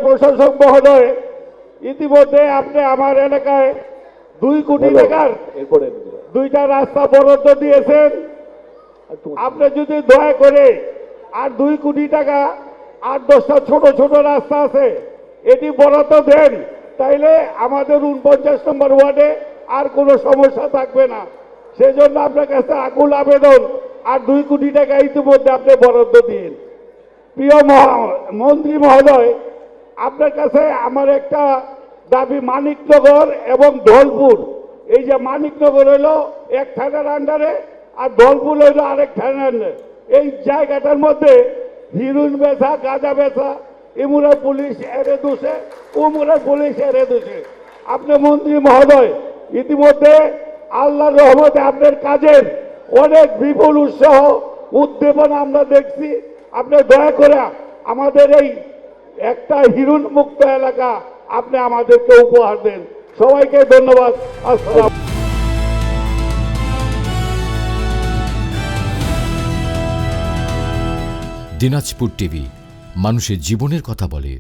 প্রশাসক মহোদয়, ইতিমধ্যে আপনি আমার এলাকায় 2 কোটি টাকার এরপরে 2টা রাস্তা বরাদ্দ দিয়েছেন। আপনি যদি দয়া করে আর 2 কোটি টাকা 8-10টা ছোট ছোট রাস্তা আছে এটি বরাদ্দ দেন, তাইলে আমাদের 49 নম্বর ওয়ার্ডে আর কোনো সমস্যা থাকবে না। সেজন্য আপনার কাছে আকুল আবেদন, আর 2 কোটি টাকা ইতিমধ্যে আপনি বরাদ্দ দিন। প্রিয় মন্ত্রী মহোদয়, আপনার কাছে আমার একটা দাবি, মানিকনগর এবং ধলপুর, এই যে মানিকনগর হইল এক থানার আন্ডারে আর ধলপুর হইল আরেক থানার আন্ডারে, এই জায়গাটার মধ্যে হিরোইন বেচা, গাঁজা বেচা, ইমুরা পুলিশ এড়ে দোষে, উমুরা পুলিশ এড়ে দোষে। আপনি মন্ত্রী মহোদয়, ইতিমধ্যে আল্লাহর রহমতে আপনার কাজের অনেক বিপুল উৎসাহ উদ্দীপনা আমরা দেখছি। আপনি দয়া করে আমাদের এই একটা হিরোইন মুক্ত এলাকা আপনি আমাদেরকে উপহার দেন। সবাইকে ধন্যবাদ। আসসালাম। দিনাজপুর টিভি, মানুষের জীবনের কথা বলে।